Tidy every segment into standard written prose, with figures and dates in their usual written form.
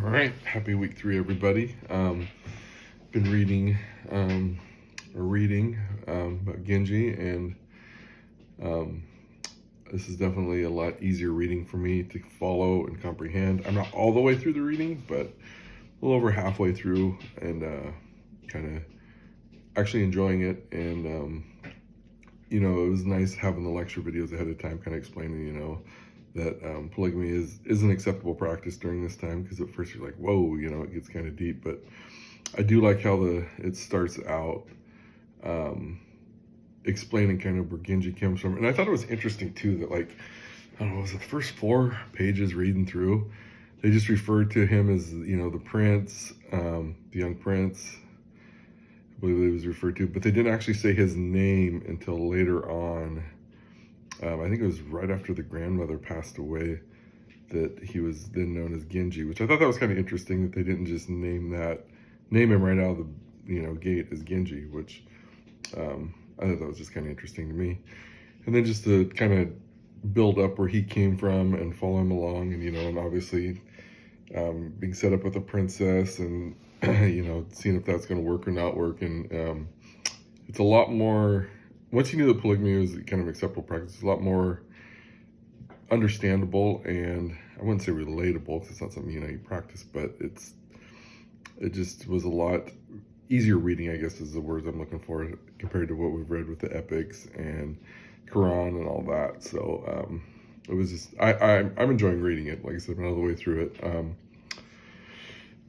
All right, happy week 3, everybody. Been reading about Genji, and this is definitely a lot easier reading for me to follow and comprehend. I'm not all the way through the reading, but a little over halfway through, and kind of actually enjoying it. And it was nice having the lecture videos ahead of time, kind of explaining, that polygamy is an acceptable practice during this time, because at first you're like, whoa, it gets kind of deep. But I do like how it starts out explaining kind of where Genji comes from. And I thought it was interesting too that, like, I don't know, it was the first 4 pages reading through, they just referred to him as, the prince, the young prince, I believe he was referred to, but they didn't actually say his name until later on. I think it was right after the grandmother passed away that he was then known as Genji, which I thought that was kind of interesting, that they didn't just name him right out of the gate as Genji, which I thought that was just kind of interesting to me. And then just to kind of build up where he came from and follow him along, and and obviously being set up with a princess, and seeing if that's going to work or not work. And it's a lot more, once you knew that polygamy was kind of acceptable practice, it's a lot more understandable, and I wouldn't say relatable, because it's not something you practice, but it just was a lot easier reading, I guess is the words I'm looking for, compared to what we've read with the epics and Quran and all that. So it was just, I'm enjoying reading it. Like I said, I'm all the way through it.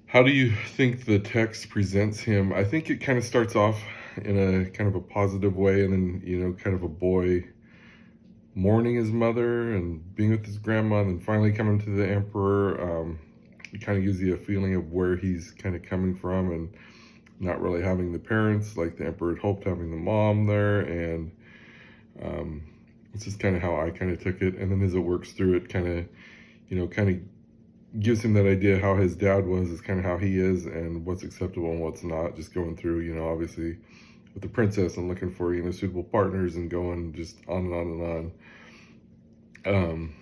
How do you think the text presents him? I think it kind of starts off in a kind of a positive way, and then kind of a boy mourning his mother and being with his grandma, and then finally coming to the emperor. It kind of gives you a feeling of where he's kind of coming from, and not really having the parents like the emperor had hoped, having the mom there. And it's just kind of how I kind of took it. And then as it works through, it kind of gives him that idea how his dad was, is kind of how he is, and what's acceptable and what's not. Just going through, obviously with the princess and looking for, suitable partners, and going just on and on and on.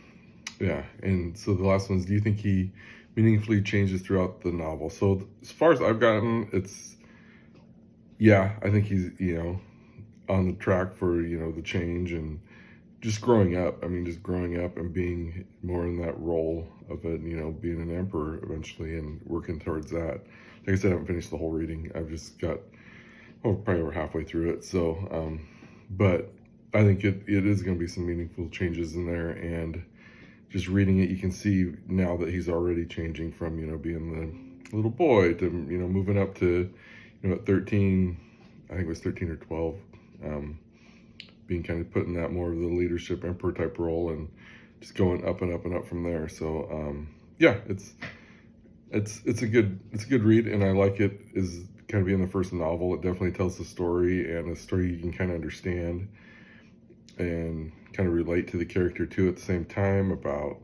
Yeah. And so the last one is, do you think he meaningfully changes throughout the novel? So as far as I've gotten, I think he's, on the track for, the change, and just growing up. Just growing up and being more in that role of it, being an emperor eventually, and working towards that. Like I said, I haven't finished the whole reading. I've just got, probably over halfway through it. So, but I think it is going to be some meaningful changes in there. And just reading it, you can see now that he's already changing from, being the little boy to, moving up to, at 13, I think it was 13 or 12, being kind of put in that more of the leadership emperor type role, and just going up and up and up from there. So, it's a good read, and I like it as kind of being the first novel. It definitely tells the story, and a story you can kind of understand and kind of relate to the character too at the same time, about,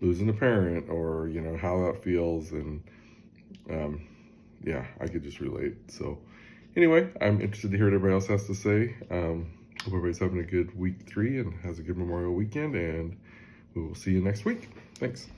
losing a parent, or, how that feels. And I could just relate. So anyway, I'm interested to hear what everybody else has to say. Hope everybody's having a good week 3 and has a good Memorial weekend, and we will see you next week. Thanks.